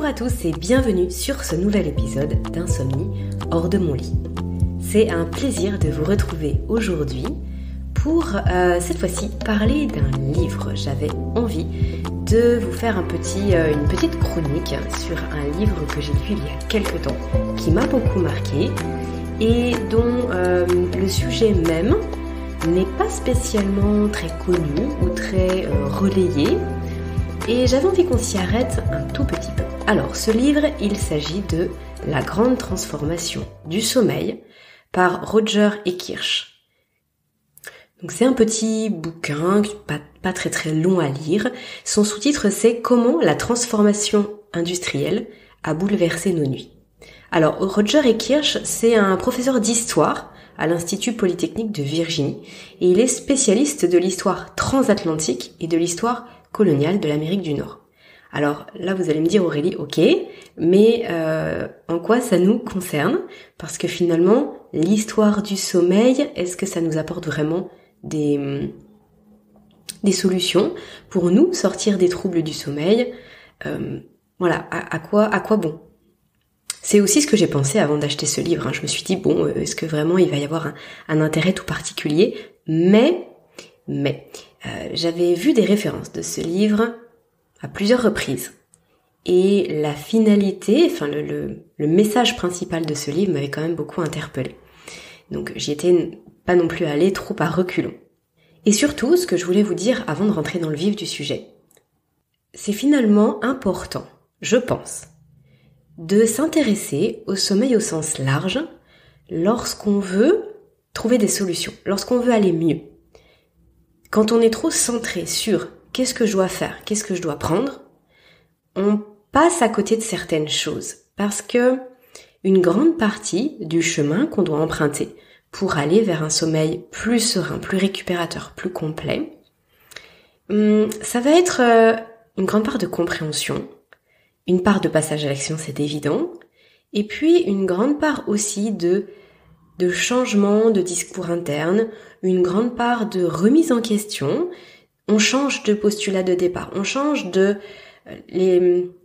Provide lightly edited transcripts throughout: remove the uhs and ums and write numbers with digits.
à tous et bienvenue sur ce nouvel épisode d'Insomnie hors de mon lit. C'est un plaisir de vous retrouver aujourd'hui pour cette fois-ci parler d'un livre. J'avais envie de vous faire une petite chronique sur un livre que j'ai lu il y a quelques temps, qui m'a beaucoup marqué et dont le sujet même n'est pas spécialement très connu ou très relayé. Et j'avais envie qu'on s'y arrête un tout petit peu. Alors, ce livre, il s'agit de La grande transformation du sommeil par Roger et Kirsch. Donc c'est un petit bouquin, pas très très long à lire. Son sous-titre c'est Comment la transformation industrielle a bouleversé nos nuits. Alors Roger et Kirsch, c'est un professeur d'histoire à l'Institut Polytechnique de Virginie et il est spécialiste de l'histoire transatlantique et de l'histoire coloniale de l'Amérique du Nord. Alors là vous allez me dire Aurélie, ok, mais en quoi ça nous concerne? Parce que finalement l'histoire du sommeil, est-ce que ça nous apporte vraiment des solutions pour nous sortir des troubles du sommeil? Voilà, à quoi bon? C'est aussi ce que j'ai pensé avant d'acheter ce livre. Je me suis dit, bon, est-ce que vraiment il va y avoir un intérêt tout particulier? Mais j'avais vu des références de ce livre à plusieurs reprises. Et la finalité, le message principal de ce livre m'avait quand même beaucoup interpellée. Donc j'y étais pas non plus allée trop à reculons. Et surtout, ce que je voulais vous dire avant de rentrer dans le vif du sujet, c'est finalement important, je pense, de s'intéresser au sommeil au sens large lorsqu'on veut trouver des solutions, lorsqu'on veut aller mieux. Quand on est trop centré sur qu'est-ce que je dois faire, qu'est-ce que je dois prendre, on passe à côté de certaines choses parce que une grande partie du chemin qu'on doit emprunter pour aller vers un sommeil plus serein, plus récupérateur, plus complet, ça va être une grande part de compréhension, une part de passage à l'action, c'est évident, et puis une grande part aussi de changement de discours interne, une grande part de remise en question. On change de postulat de départ, on change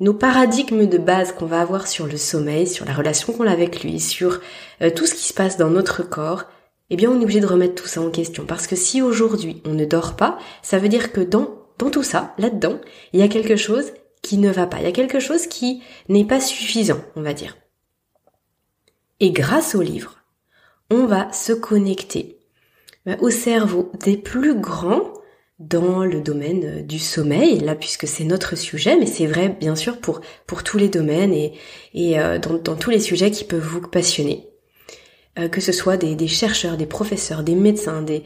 nos paradigmes de base qu'on va avoir sur le sommeil, sur la relation qu'on a avec lui, sur tout ce qui se passe dans notre corps. Eh bien, on est obligé de remettre tout ça en question. Parce que si aujourd'hui on ne dort pas, ça veut dire que dans tout ça, là-dedans, il y a quelque chose qui ne va pas. Il y a quelque chose qui n'est pas suffisant, on va dire. Et grâce au livre, on va se connecter au cerveau des plus grands dans le domaine du sommeil, là puisque c'est notre sujet, mais c'est vrai bien sûr pour tous les domaines et dans tous les sujets qui peuvent vous passionner. Que ce soit des chercheurs, des professeurs, des médecins, des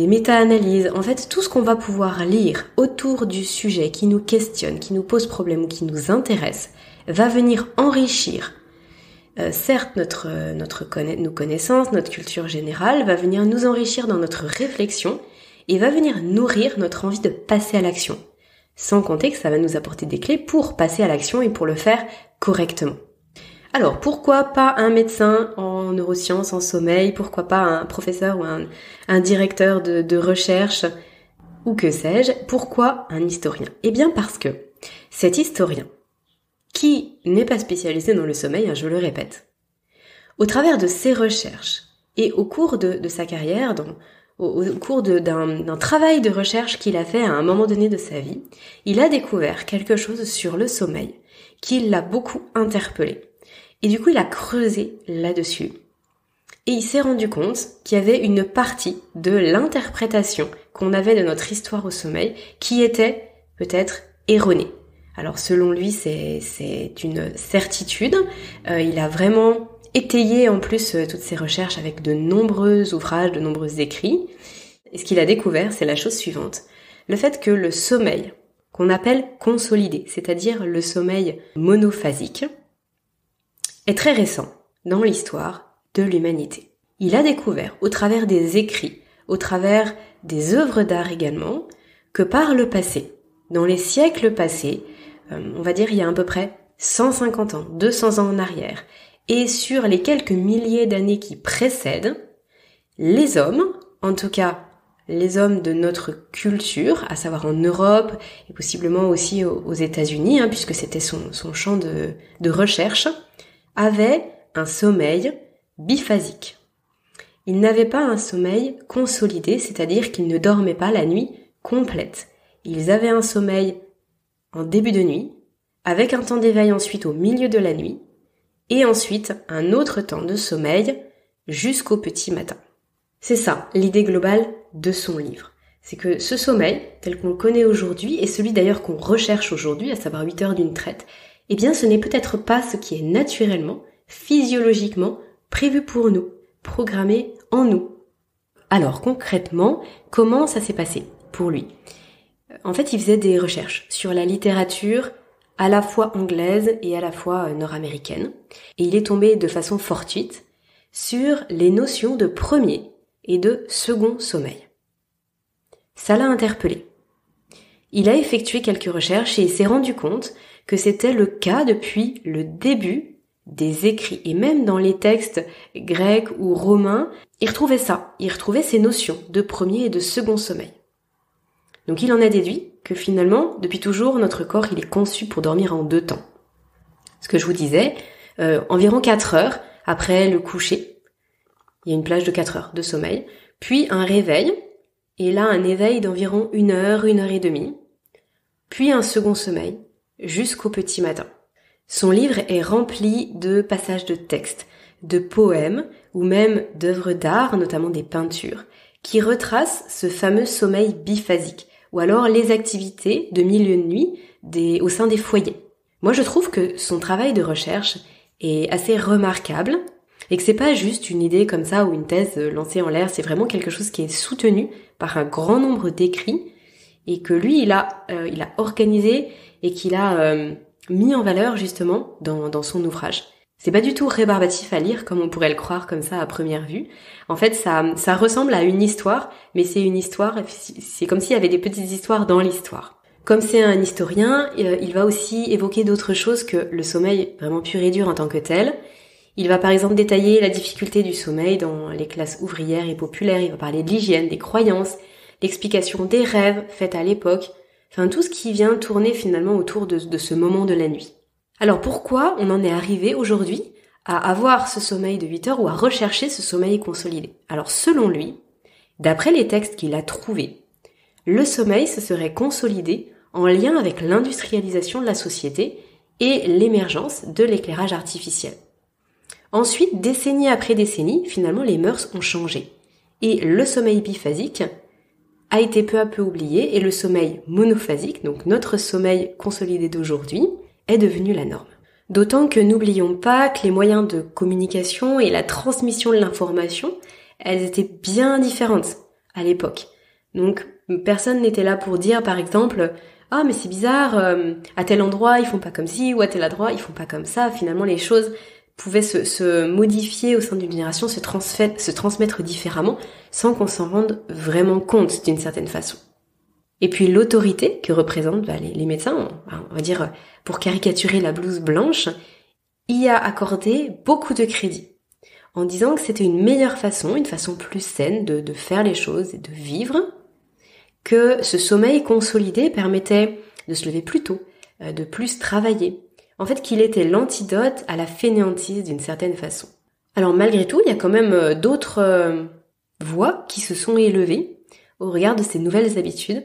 méta-analyses, en fait tout ce qu'on va pouvoir lire autour du sujet qui nous questionne, qui nous pose problème ou qui nous intéresse, va venir enrichir certes nos connaissances, notre culture générale, va venir nous enrichir dans notre réflexion et va venir nourrir notre envie de passer à l'action. Sans compter que ça va nous apporter des clés pour passer à l'action et pour le faire correctement. Alors, pourquoi pas un médecin en neurosciences, en sommeil? Pourquoi pas un professeur ou un directeur de recherche? Ou que sais-je? Pourquoi un historien? Eh bien parce que cet historien, qui n'est pas spécialisé dans le sommeil, je le répète, au travers de ses recherches et au cours de sa carrière, au cours d'un travail de recherche qu'il a fait à un moment donné de sa vie, il a découvert quelque chose sur le sommeil qui l'a beaucoup interpellé. Et du coup, il a creusé là-dessus. Et il s'est rendu compte qu'il y avait une partie de l'interprétation qu'on avait de notre histoire au sommeil qui était peut-être erronée. Alors selon lui, c'est une certitude. Il a vraiment étayé en plus toutes ses recherches avec de nombreux ouvrages, de nombreux écrits. Et ce qu'il a découvert, c'est la chose suivante. Le fait que le sommeil, qu'on appelle consolidé, c'est-à-dire le sommeil monophasique, est très récent dans l'histoire de l'humanité. Il a découvert, au travers des écrits, au travers des œuvres d'art également, que par le passé, dans les siècles passés, on va dire il y a à peu près 150 ans, 200 ans en arrière, et sur les quelques milliers d'années qui précèdent, les hommes, en tout cas les hommes de notre culture, à savoir en Europe et possiblement aussi aux États-Unis, puisque c'était son champ de recherche, avaient un sommeil biphasique. Ils n'avaient pas un sommeil consolidé, c'est-à-dire qu'ils ne dormaient pas la nuit complète. Ils avaient un sommeil en début de nuit, avec un temps d'éveil ensuite au milieu de la nuit, et ensuite un autre temps de sommeil jusqu'au petit matin. C'est ça, l'idée globale de son livre. C'est que ce sommeil, tel qu'on le connaît aujourd'hui, et celui d'ailleurs qu'on recherche aujourd'hui, à savoir 8 heures d'une traite, eh bien ce n'est peut-être pas ce qui est naturellement, physiologiquement, prévu pour nous, programmé en nous. Alors concrètement, comment ça s'est passé pour lui ? En fait, il faisait des recherches sur la littérature à la fois anglaise et à la fois nord-américaine. Et il est tombé de façon fortuite sur les notions de premier et de second sommeil. Ça l'a interpellé. Il a effectué quelques recherches et il s'est rendu compte que c'était le cas depuis le début des écrits. Et même dans les textes grecs ou romains, il retrouvait ça. Il retrouvait ces notions de premier et de second sommeil. Donc il en a déduit que finalement, depuis toujours, notre corps il est conçu pour dormir en 2 temps. Ce que je vous disais, environ 4 heures après le coucher, il y a une plage de 4 heures de sommeil, puis un réveil, et là un éveil d'environ 1 heure et demie, puis un second sommeil, jusqu'au petit matin. Son livre est rempli de passages de textes, de poèmes, ou même d'œuvres d'art, notamment des peintures, qui retracent ce fameux sommeil biphasique, ou alors les activités de milieu de nuit au sein des foyers. Moi, je trouve que son travail de recherche est assez remarquable et que c'est pas juste une idée comme ça ou une thèse lancée en l'air, c'est vraiment quelque chose qui est soutenu par un grand nombre d'écrits et que lui, il a organisé et qu'il a mis en valeur justement dans son ouvrage. C'est pas du tout rébarbatif à lire comme on pourrait le croire comme ça à première vue. En fait, ça ressemble à une histoire, mais c'est une histoire, c'est comme s'il y avait des petites histoires dans l'histoire. Comme c'est un historien, il va aussi évoquer d'autres choses que le sommeil vraiment pur et dur en tant que tel. Il va par exemple détailler la difficulté du sommeil dans les classes ouvrières et populaires, il va parler de l'hygiène, des croyances, l'explication des rêves faits à l'époque, enfin tout ce qui vient tourner finalement autour de ce moment de la nuit. Alors pourquoi on en est arrivé aujourd'hui à avoir ce sommeil de 8 heures ou à rechercher ce sommeil consolidé ? Alors selon lui, d'après les textes qu'il a trouvés, le sommeil se serait consolidé en lien avec l'industrialisation de la société et l'émergence de l'éclairage artificiel. Ensuite, décennie après décennie, finalement les mœurs ont changé. Et le sommeil biphasique a été peu à peu oublié et le sommeil monophasique, donc notre sommeil consolidé d'aujourd'hui, est devenu la norme. D'autant que n'oublions pas que les moyens de communication et la transmission de l'information, elles étaient bien différentes à l'époque. Donc personne n'était là pour dire par exemple « Ah mais c'est bizarre, à tel endroit ils font pas comme ci ou à tel endroit ils font pas comme ça ». Finalement les choses pouvaient se modifier au sein d'une génération, se transmettre différemment sans qu'on s'en rende vraiment compte d'une certaine façon. Et puis l'autorité que représentent les médecins, on va dire pour caricaturer la blouse blanche, y a accordé beaucoup de crédit en disant que c'était une meilleure façon, une façon plus saine de faire les choses et de vivre, que ce sommeil consolidé permettait de se lever plus tôt, de plus travailler. En fait, qu'il était l'antidote à la fainéantise d'une certaine façon. Alors malgré tout, il y a quand même d'autres voix qui se sont élevées au regard de ces nouvelles habitudes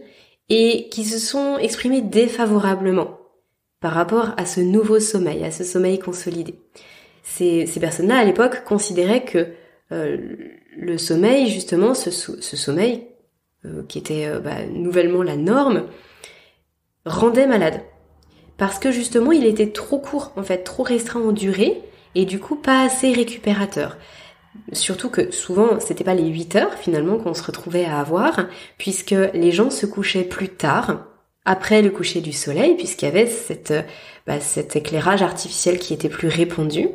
et qui se sont exprimées défavorablement par rapport à ce nouveau sommeil, à ce sommeil consolidé. Ces personnes-là, à l'époque, considéraient que le sommeil, justement, ce sommeil, qui était nouvellement la norme, rendait malade. Parce que justement, il était trop court, en fait, trop restreint en durée, et du coup, pas assez récupérateur. Surtout que souvent, c'était pas les 8 heures, finalement, qu'on se retrouvait à avoir, puisque les gens se couchaient plus tard, après le coucher du soleil, puisqu'il y avait cet éclairage artificiel qui était plus répandu,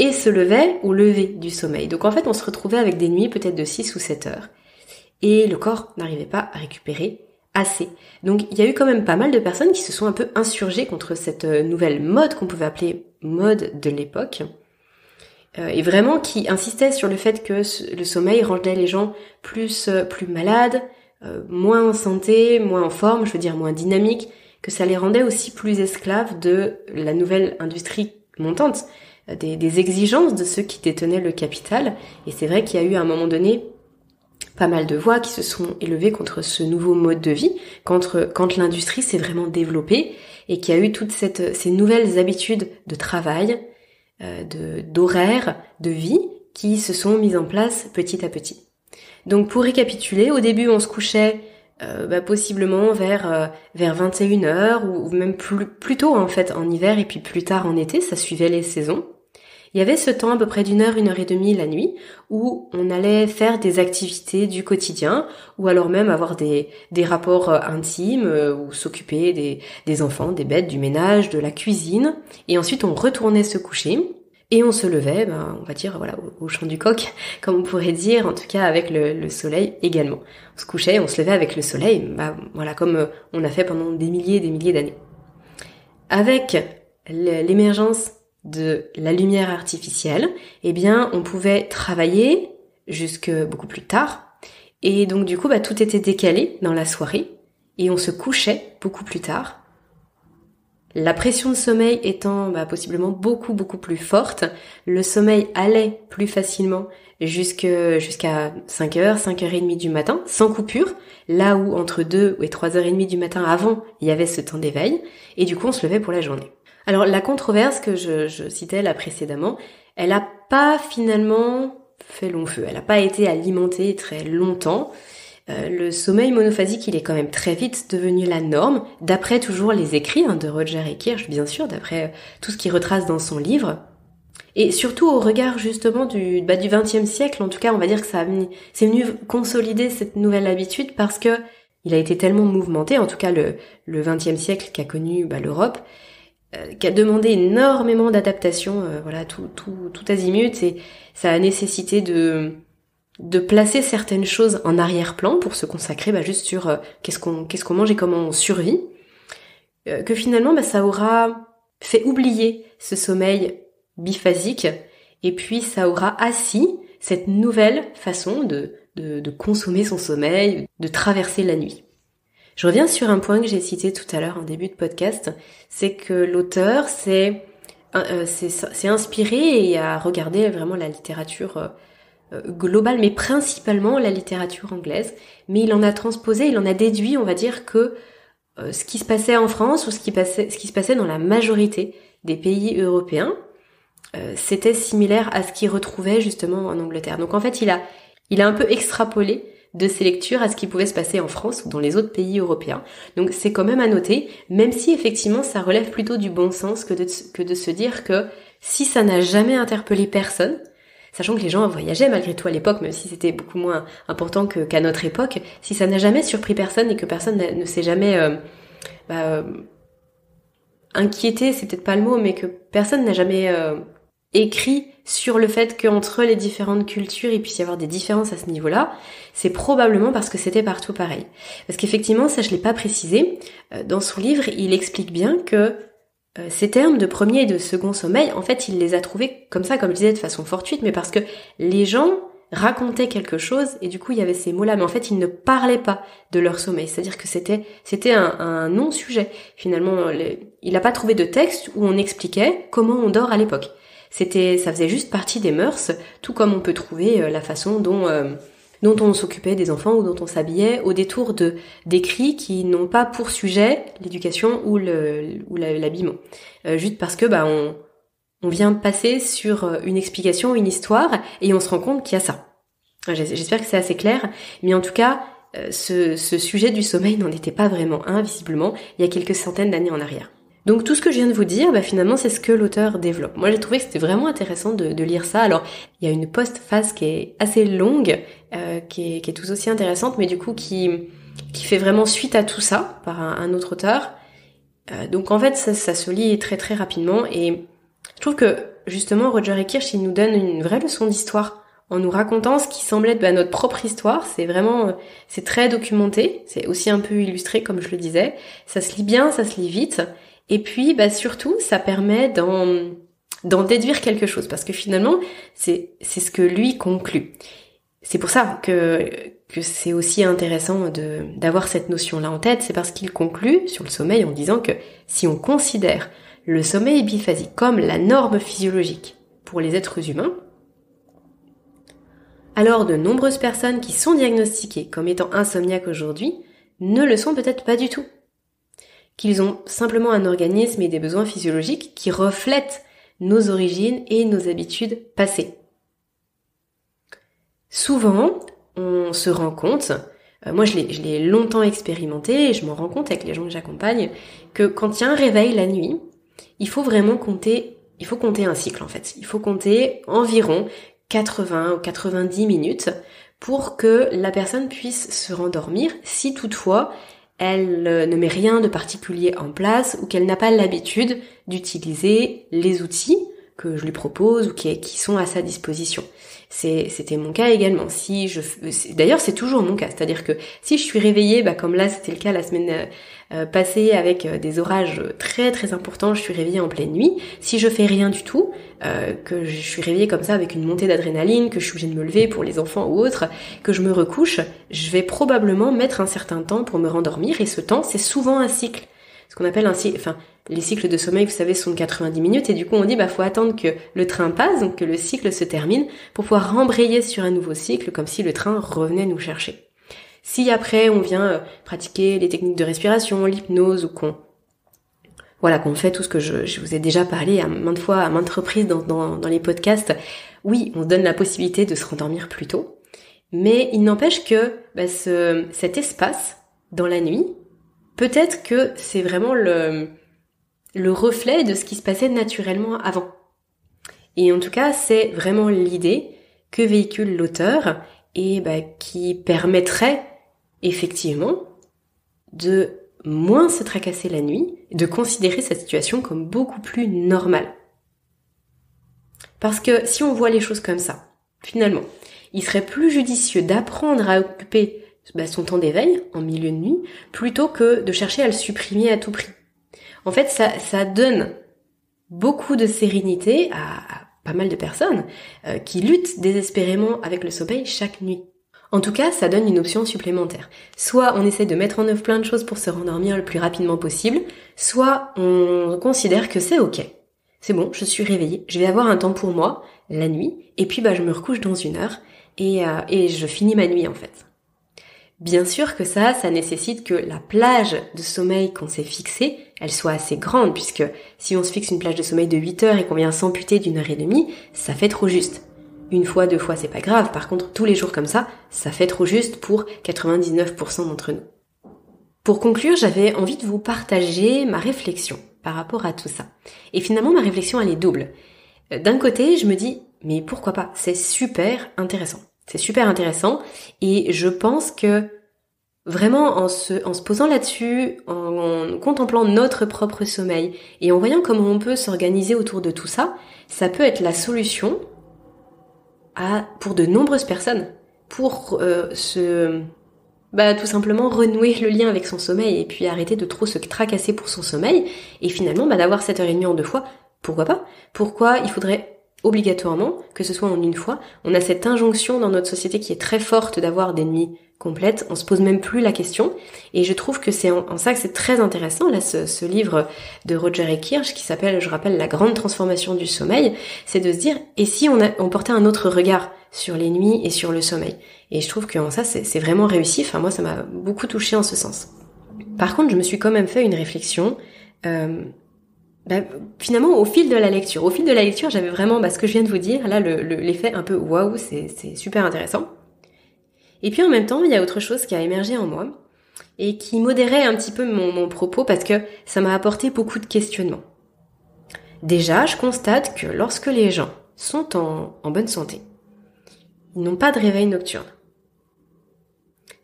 et se levaient au lever du sommeil. Donc en fait, on se retrouvait avec des nuits peut-être de 6 ou 7 heures, et le corps n'arrivait pas à récupérer assez. Donc il y a eu quand même pas mal de personnes qui se sont un peu insurgées contre cette nouvelle mode qu'on pouvait appeler mode de l'époque, et vraiment qui insistait sur le fait que le sommeil rendait les gens plus malades, moins en santé, moins en forme, je veux dire moins dynamiques, que ça les rendait aussi plus esclaves de la nouvelle industrie montante, des exigences de ceux qui détenaient le capital. Et c'est vrai qu'il y a eu à un moment donné pas mal de voix qui se sont élevées contre ce nouveau mode de vie, quand l'industrie s'est vraiment développée et qu'il y a eu toutes ces nouvelles habitudes de travail, d'horaires, de vie qui se sont mises en place petit à petit. Donc pour récapituler, au début on se couchait possiblement vers 21h ou même plus tôt en fait en hiver et puis plus tard en été, ça suivait les saisons. Il y avait ce temps à peu près d'une heure et demie la nuit où on allait faire des activités du quotidien ou alors même avoir des rapports intimes ou s'occuper des enfants, des bêtes, du ménage, de la cuisine. Et ensuite on retournait se coucher et on se levait, on va dire voilà au chant du coq, comme on pourrait dire, en tout cas avec le soleil également. On se couchait, on se levait avec le soleil, voilà comme on a fait pendant des milliers d'années. Avec l'émergence de la lumière artificielle, eh bien, on pouvait travailler jusque beaucoup plus tard. Et donc, du coup, tout était décalé dans la soirée et on se couchait beaucoup plus tard. La pression de sommeil étant possiblement beaucoup plus forte, le sommeil allait plus facilement jusqu'à 5h, 5h30 du matin, sans coupure, là où entre 2 et 3h30 du matin avant, il y avait ce temps d'éveil, et du coup on se levait pour la journée. Alors la controverse que je citais là précédemment, elle a pas finalement fait long feu, elle a pas été alimentée très longtemps. Le sommeil monophasique, il est quand même très vite devenu la norme, d'après toujours les écrits de Roger et Kirsch, bien sûr, d'après tout ce qu'il retrace dans son livre. Et surtout au regard justement du XXe siècle, en tout cas on va dire que c'est venu consolider cette nouvelle habitude parce que il a été tellement mouvementé, en tout cas le XXe siècle qu'a connu l'Europe, qui a demandé énormément d'adaptation, tout azimut, et ça a nécessité de placer certaines choses en arrière-plan pour se consacrer juste sur qu'est-ce qu'on mange et comment on survit, que finalement ça aura fait oublier ce sommeil biphasique, et puis ça aura assis cette nouvelle façon de consommer son sommeil, de traverser la nuit. Je reviens sur un point que j'ai cité tout à l'heure en début de podcast, c'est que l'auteur s'est inspiré et a regardé vraiment la littérature globale, mais principalement la littérature anglaise, mais il en a transposé, il en a déduit, on va dire, que ce qui se passait en France ou ce qui se passait dans la majorité des pays européens, c'était similaire à ce qu'il retrouvait justement en Angleterre. Donc en fait, il a un peu extrapolé de ses lectures à ce qui pouvait se passer en France ou dans les autres pays européens. Donc c'est quand même à noter, même si effectivement ça relève plutôt du bon sens que de se dire que si ça n'a jamais interpellé personne, sachant que les gens voyageaient malgré tout à l'époque, même si c'était beaucoup moins important qu'à notre époque, si ça n'a jamais surpris personne et que personne ne s'est jamais inquiété, c'est peut-être pas le mot, mais que personne n'a jamais écrit sur le fait qu'entre les différentes cultures il puisse y avoir des différences à ce niveau-là, c'est probablement parce que c'était partout pareil. Parce qu'effectivement, ça je l'ai pas précisé, dans son livre, il explique bien que ces termes de premier et de second sommeil, en fait, il les a trouvés comme ça, comme je disais, de façon fortuite, mais parce que les gens racontaient quelque chose et du coup il y avait ces mots-là, mais en fait ils ne parlaient pas de leur sommeil, c'est-à-dire que c'était un non-sujet. Finalement, il n'a pas trouvé de texte où on expliquait comment on dort à l'époque. Ça faisait juste partie des mœurs, tout comme on peut trouver la façon dont on s'occupait des enfants ou dont on s'habillait au détour d'écrits qui n'ont pas pour sujet l'éducation ou l'habillement. Juste parce que on vient passer sur une explication, une histoire, et on se rend compte qu'il y a ça. J'espère que c'est assez clair, mais en tout cas, ce sujet du sommeil n'en était pas vraiment un, visiblement, il y a quelques centaines d'années en arrière. Donc tout ce que je viens de vous dire, finalement, c'est ce que l'auteur développe. Moi, j'ai trouvé que c'était vraiment intéressant de lire ça. Alors, il y a une postface qui est assez longue, qui est tout aussi intéressante, mais du coup, qui fait vraiment suite à tout ça par un autre auteur. Donc en fait, ça se lit très très rapidement, et je trouve que justement Roger et Kirsch, il nous donne une vraie leçon d'histoire en nous racontant ce qui semble être notre propre histoire. C'est très documenté, c'est aussi un peu illustré comme je le disais. Ça se lit bien, ça se lit vite. Et puis, surtout, ça permet dans d'en déduire quelque chose, parce que finalement, c'est ce que lui conclut. C'est pour ça que c'est aussi intéressant d'avoir cette notion-là en tête, c'est parce qu'il conclut sur le sommeil en disant que si on considère le sommeil biphasique comme la norme physiologique pour les êtres humains, alors de nombreuses personnes qui sont diagnostiquées comme étant insomniaques aujourd'hui ne le sont peut-être pas du tout. Qu'ils ont simplement un organisme et des besoins physiologiques qui reflètent nos origines et nos habitudes passées. Souvent, on se rend compte, moi je l'ai longtemps expérimenté et je m'en rends compte avec les gens que j'accompagne, que quand il y a un réveil la nuit, il faut compter un cycle en fait. Il faut compter environ 80 ou 90 minutes pour que la personne puisse se rendormir si toutefois elle ne met rien de particulier en place ou qu'elle n'a pas l'habitude d'utiliser les outils que je lui propose ou qui sont à sa disposition. C'était mon cas également. D'ailleurs, c'est toujours mon cas. C'est-à-dire que si je suis réveillée, comme là c'était le cas la semaine passée avec des orages très très importants, je suis réveillée en pleine nuit. Si je fais rien du tout, que je suis réveillée comme ça avec une montée d'adrénaline, que je suis obligée de me lever pour les enfants ou autre, que je me recouche, je vais probablement mettre un certain temps pour me rendormir. Et ce temps, c'est souvent un cycle. Ce qu'on appelle un cycle, les cycles de sommeil, vous savez, sont de 90 minutes et du coup on dit faut attendre que le train passe, donc que le cycle se termine pour pouvoir rembrayer sur un nouveau cycle comme si le train revenait nous chercher. Si après on vient pratiquer les techniques de respiration, l'hypnose ou qu'on fait tout ce que je vous ai déjà parlé à maintes fois, à maintes reprises dans les podcasts, oui, on se donne la possibilité de se rendormir plus tôt, mais il n'empêche que cet espace dans la nuit, peut-être que c'est vraiment le reflet de ce qui se passait naturellement avant. Et en tout cas, c'est vraiment l'idée que véhicule l'auteur et qui permettrait effectivement de moins se tracasser la nuit, de considérer cette situation comme beaucoup plus normale. Parce que si on voit les choses comme ça, finalement, il serait plus judicieux d'apprendre à occuper son temps d'éveil en milieu de nuit plutôt que de chercher à le supprimer à tout prix. En fait, ça donne beaucoup de sérénité à pas mal de personnes qui luttent désespérément avec le sommeil chaque nuit. En tout cas, ça donne une option supplémentaire. Soit on essaie de mettre en œuvre plein de choses pour se rendormir le plus rapidement possible, soit on considère que c'est ok. C'est bon, je suis réveillée, je vais avoir un temps pour moi, la nuit, et puis je me recouche dans 1 heure et je finis ma nuit en fait. Bien sûr que ça nécessite que la plage de sommeil qu'on s'est fixée, elle soit assez grande, puisque si on se fixe une plage de sommeil de 8 heures et qu'on vient s'amputer d'1 heure et demie, ça fait trop juste. 1 fois, 2 fois, c'est pas grave. Par contre, tous les jours comme ça fait trop juste pour 99% d'entre nous. Pour conclure, j'avais envie de vous partager ma réflexion par rapport à tout ça. Et finalement, ma réflexion, elle est double. D'un côté, je me dis, mais pourquoi pas? C'est super intéressant. C'est super intéressant et je pense que vraiment en se posant là-dessus, en contemplant notre propre sommeil et en voyant comment on peut s'organiser autour de tout ça, ça peut être la solution pour de nombreuses personnes pour tout simplement renouer le lien avec son sommeil et puis arrêter de trop se tracasser pour son sommeil et finalement d'avoir 7h30 en 2 fois. Pourquoi pas? Pourquoi il faudrait obligatoirement, que ce soit en 1 fois, on a cette injonction dans notre société qui est très forte d'avoir des nuits complètes, on se pose même plus la question, et je trouve que c'est en ça que c'est très intéressant, là, ce livre de Roger et Kirsch, qui s'appelle, je rappelle, La grande transformation du sommeil, c'est de se dire, et si on portait un autre regard sur les nuits et sur le sommeil? Et je trouve que en ça, c'est vraiment réussi, enfin moi ça m'a beaucoup touchée en ce sens. Par contre, je me suis quand même fait une réflexion, finalement au fil de la lecture j'avais vraiment ce que je viens de vous dire là, l'effet un peu waouh, c'est super intéressant. Et puis en même temps il y a autre chose qui a émergé en moi et qui modérait un petit peu mon propos parce que ça m'a apporté beaucoup de questionnements. Déjà, je constate que lorsque les gens sont en bonne santé, ils n'ont pas de réveil nocturne.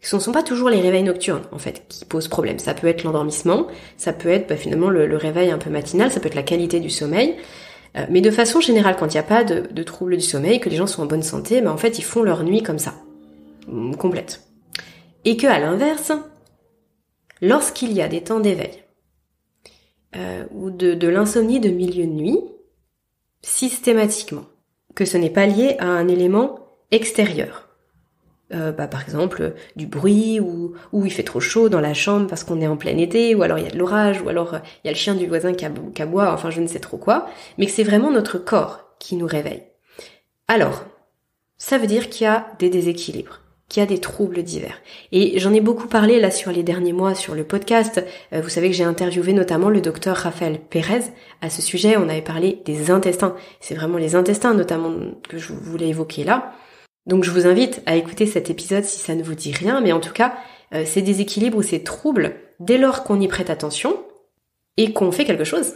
Ce ne sont pas toujours les réveils nocturnes, en fait, qui posent problème. Ça peut être l'endormissement, ça peut être finalement le réveil un peu matinal, ça peut être la qualité du sommeil. Mais de façon générale, quand il n'y a pas de troubles du sommeil, que les gens sont en bonne santé, en fait, ils font leur nuit comme ça, complète. Et que à l'inverse, lorsqu'il y a des temps d'éveil, ou de l'insomnie de milieu de nuit, systématiquement que ce n'est pas lié à un élément extérieur. Par exemple, du bruit, ou il fait trop chaud dans la chambre parce qu'on est en plein été, ou alors il y a de l'orage, ou alors il y a le chien du voisin qui aboie, enfin je ne sais trop quoi, mais que c'est vraiment notre corps qui nous réveille. Alors, ça veut dire qu'il y a des déséquilibres, qu'il y a des troubles divers. Et j'en ai beaucoup parlé là sur les derniers mois sur le podcast. Vous savez que j'ai interviewé notamment le docteur Raphaël Pérez à ce sujet. On avait parlé des intestins. C'est vraiment les intestins notamment que je voulais évoquer là. Donc je vous invite à écouter cet épisode si ça ne vous dit rien, mais en tout cas, ces déséquilibres ou ces troubles, dès lors qu'on y prête attention et qu'on fait quelque chose,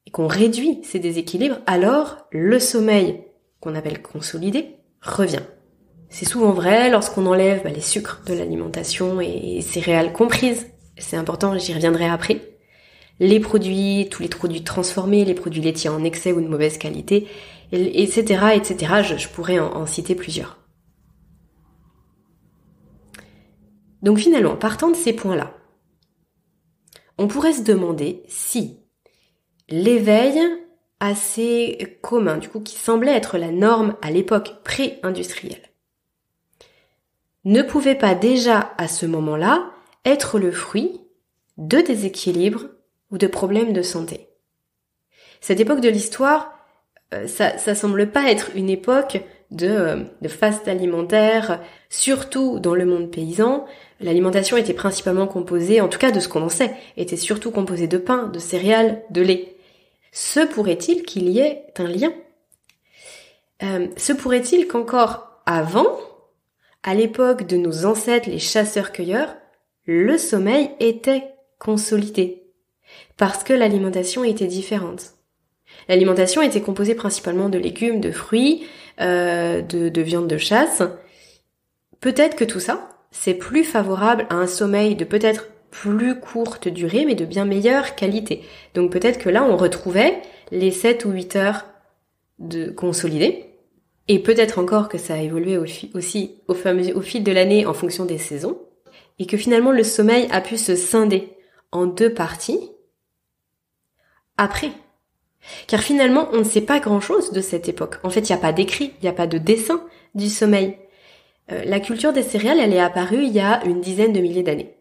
et qu'on réduit ces déséquilibres, alors le sommeil, qu'on appelle consolidé, revient. C'est souvent vrai lorsqu'on enlève les sucres de l'alimentation et céréales comprises, c'est important, j'y reviendrai après, les produits, tous les produits transformés, les produits laitiers en excès ou de mauvaise qualité, etc., etc. Je pourrais en citer plusieurs. Donc finalement, partant de ces points-là, on pourrait se demander si l'éveil assez commun, du coup, qui semblait être la norme à l'époque pré-industrielle, ne pouvait pas déjà, à ce moment-là, être le fruit de déséquilibres ou de problèmes de santé. Cette époque de l'histoire, ça semble pas être une époque de faste alimentaire, surtout dans le monde paysan. L'alimentation était principalement composée, en tout cas de ce qu'on en sait, était surtout composée de pain, de céréales, de lait. Se pourrait-il qu'il y ait un lien ? Se pourrait-il qu'encore avant, à l'époque de nos ancêtres, les chasseurs-cueilleurs, le sommeil était consolidé, parce que l'alimentation était différente. L'alimentation était composée principalement de légumes, de fruits, de viande de chasse. Peut-être que tout ça, c'est plus favorable à un sommeil de peut-être plus courte durée, mais de bien meilleure qualité. Donc peut-être que là, on retrouvait les 7 ou 8 heures de consolidé. Et peut-être encore que ça a évolué aussi au fil de l'année en fonction des saisons. Et que finalement, le sommeil a pu se scinder en 2 parties après. Car finalement, on ne sait pas grand-chose de cette époque. En fait, il n'y a pas d'écrit, il n'y a pas de dessin du sommeil. La culture des céréales, elle est apparue il y a une dizaine de milliers d'années.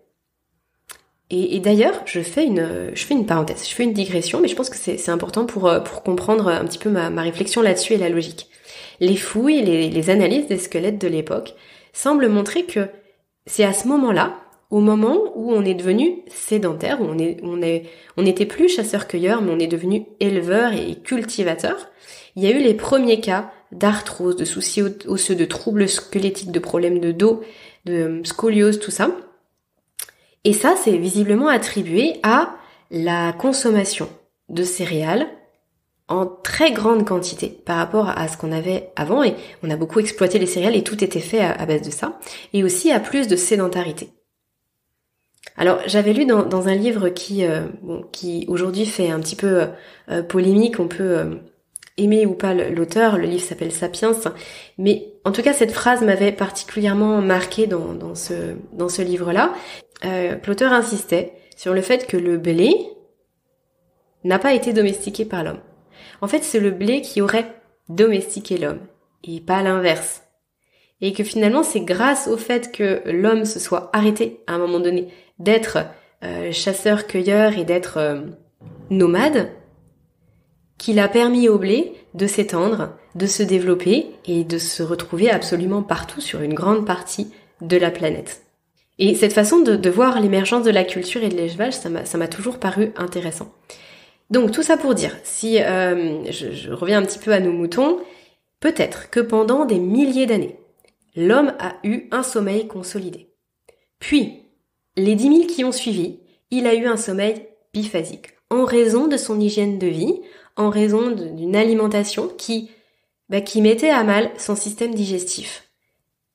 Et d'ailleurs, je fais une parenthèse, je fais une digression, mais je pense que c'est important pour comprendre un petit peu ma réflexion là-dessus et la logique. Les fouilles, les analyses des squelettes de l'époque semblent montrer que c'est à ce moment-là, au moment où on est devenu sédentaire, où on n'était plus chasseur-cueilleur, mais on est devenu éleveur et cultivateur, il y a eu les premiers cas d'arthrose, de soucis osseux, de troubles squelettiques, de problèmes de dos, de scoliose, tout ça. Et ça, c'est visiblement attribué à la consommation de céréales en très grande quantité par rapport à ce qu'on avait avant. Et on a beaucoup exploité les céréales et tout était fait à base de ça. Et aussi à plus de sédentarité. Alors, j'avais lu dans un livre qui aujourd'hui fait un petit peu polémique, on peut aimer ou pas l'auteur, le livre s'appelle Sapiens, mais en tout cas cette phrase m'avait particulièrement marquée dans ce livre-là. L'auteur insistait sur le fait que le blé n'a pas été domestiqué par l'homme. En fait, c'est le blé qui aurait domestiqué l'homme, et pas l'inverse. Et que finalement, c'est grâce au fait que l'homme se soit arrêté à un moment donné d'être chasseur-cueilleur et d'être nomade, qu'il a permis au blé de s'étendre, de se développer et de se retrouver absolument partout sur une grande partie de la planète. Et cette façon de voir l'émergence de la culture et de l'élevage, ça m'a toujours paru intéressant. Donc tout ça pour dire, si je reviens un petit peu à nos moutons, peut-être que pendant des milliers d'années, l'homme a eu un sommeil consolidé. Puis, les 10 000 qui ont suivi, il a eu un sommeil biphasique, en raison de son hygiène de vie, en raison d'une alimentation qui mettait à mal son système digestif.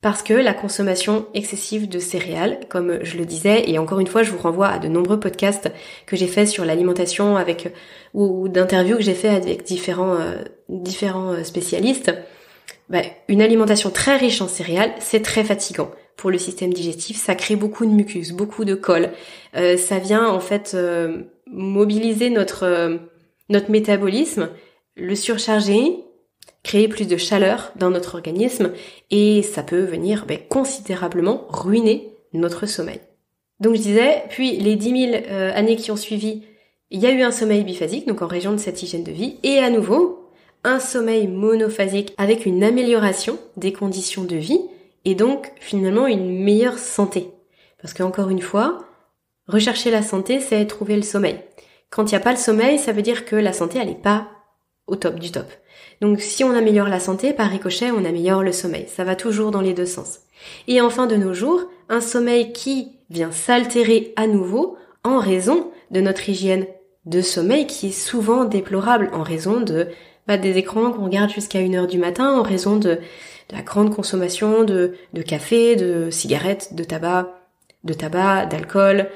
Parce que la consommation excessive de céréales, comme je le disais, et encore une fois, je vous renvoie à de nombreux podcasts que j'ai faits sur l'alimentation ou d'interviews que j'ai fait avec différents spécialistes. Une alimentation très riche en céréales, c'est très fatigant pour le système digestif. Ça crée beaucoup de mucus, beaucoup de colle. Ça vient en fait mobiliser notre métabolisme, le surcharger, créer plus de chaleur dans notre organisme et ça peut venir considérablement ruiner notre sommeil. Donc je disais, puis les 10 000 années qui ont suivi, il y a eu un sommeil biphasique, donc en région de cette hygiène de vie, et à nouveau, un sommeil monophasique avec une amélioration des conditions de vie et donc finalement une meilleure santé. Parce qu'encore une fois, rechercher la santé, c'est trouver le sommeil. Quand il n'y a pas le sommeil, ça veut dire que la santé, elle n'est pas au top du top. Donc si on améliore la santé, par ricochet, on améliore le sommeil. Ça va toujours dans les deux sens. Et enfin, de nos jours, un sommeil qui vient s'altérer à nouveau en raison de notre hygiène de sommeil qui est souvent déplorable en raison des écrans qu'on regarde jusqu'à 1h du matin, en raison de la grande consommation de café, de cigarettes, de tabac, d'alcool,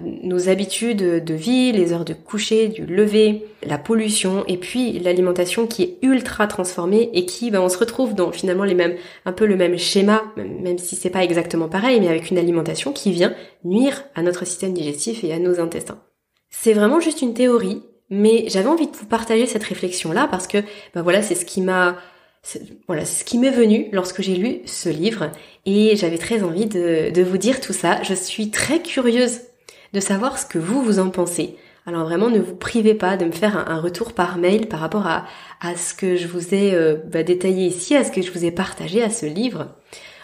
nos habitudes de vie, les heures de coucher, du lever, la pollution et puis l'alimentation qui est ultra transformée et qui, on se retrouve dans finalement un peu le même schéma, même si c'est pas exactement pareil, mais avec une alimentation qui vient nuire à notre système digestif et à nos intestins. C'est vraiment juste une théorie, mais j'avais envie de vous partager cette réflexion-là parce que, c'est ce qui m'est venu lorsque j'ai lu ce livre et j'avais très envie de vous dire tout ça. Je suis très curieuse de savoir ce que vous en pensez. Alors vraiment, ne vous privez pas de me faire un retour par mail par rapport à ce que je vous ai détaillé ici, à ce que je vous ai partagé à ce livre.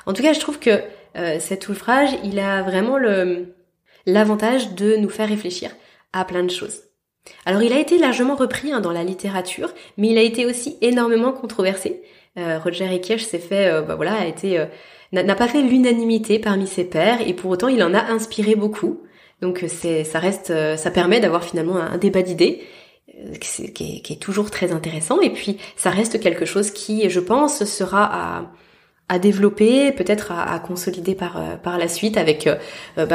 En tout cas, je trouve que cet ouvrage, il a vraiment l'avantage de nous faire réfléchir à plein de choses. Alors il a été largement repris dans la littérature, mais il a été aussi énormément controversé. Roger Ekirch n'a pas fait l'unanimité parmi ses pairs et pour autant il en a inspiré beaucoup. Donc ça permet d'avoir finalement un débat d'idées qui est toujours très intéressant et puis ça reste quelque chose qui, je pense, sera à développer, peut-être à consolider par la suite avec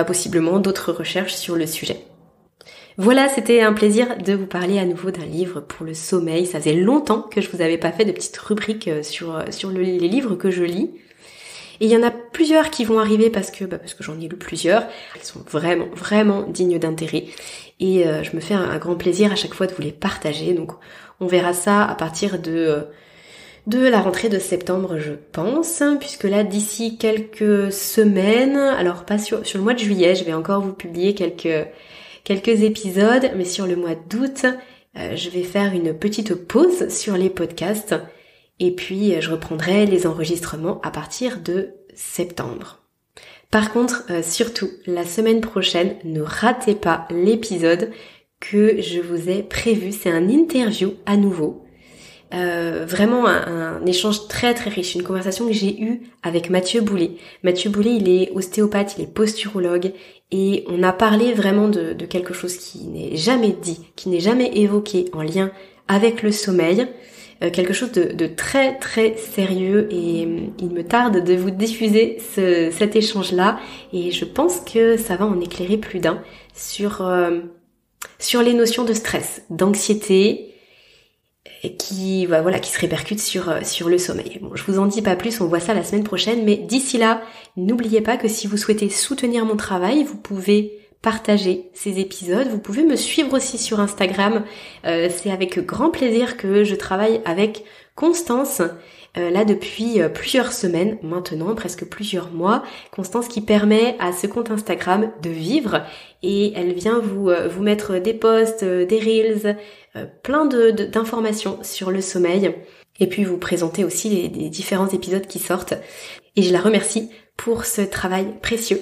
possiblement d'autres recherches sur le sujet. Voilà, c'était un plaisir de vous parler à nouveau d'un livre pour le sommeil. Ça faisait longtemps que je vous avais pas fait de petites rubriques sur les livres que je lis. Et il y en a plusieurs qui vont arriver parce que j'en ai lu plusieurs. Ils sont vraiment, vraiment dignes d'intérêt. Et je me fais un grand plaisir à chaque fois de vous les partager. Donc on verra ça à partir de la rentrée de septembre, je pense, puisque là, d'ici quelques semaines, alors pas sur le mois de juillet, je vais encore vous publier quelques épisodes, mais sur le mois d'août, je vais faire une petite pause sur les podcasts et puis je reprendrai les enregistrements à partir de septembre. Par contre, surtout, la semaine prochaine, ne ratez pas l'épisode que je vous ai prévu. C'est un interview à nouveau. Vraiment un échange très très riche, une conversation que j'ai eue avec Mathieu Boulet. Mathieu Boulet, il est ostéopathe, il est posturologue et on a parlé vraiment de quelque chose qui n'est jamais dit, qui n'est jamais évoqué en lien avec le sommeil, quelque chose de très très sérieux et il me tarde de vous diffuser cet échange-là et je pense que ça va en éclairer plus d'un sur les notions de stress, d'anxiété, qui se répercute sur le sommeil. Bon, je vous en dis pas plus, on voit ça la semaine prochaine, mais d'ici là, n'oubliez pas que si vous souhaitez soutenir mon travail, vous pouvez partager ces épisodes, vous pouvez me suivre aussi sur Instagram, c'est avec grand plaisir que je travaille avec Constance, là depuis plusieurs semaines maintenant, presque plusieurs mois, Constance qui permet à ce compte Instagram de vivre et elle vient vous mettre des posts, des reels, plein d'informations sur le sommeil et puis vous présenter aussi les différents épisodes qui sortent et je la remercie pour ce travail précieux.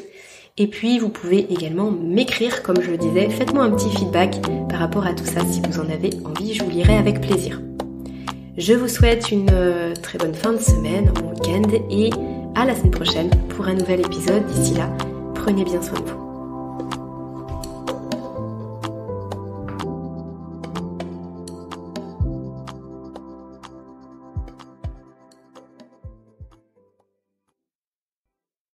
Et puis vous pouvez également m'écrire, comme je le disais, faites-moi un petit feedback par rapport à tout ça si vous en avez envie, je vous lirai avec plaisir. Je vous souhaite une très bonne fin de semaine, un bon week-end et à la semaine prochaine pour un nouvel épisode. D'ici là, prenez bien soin de vous.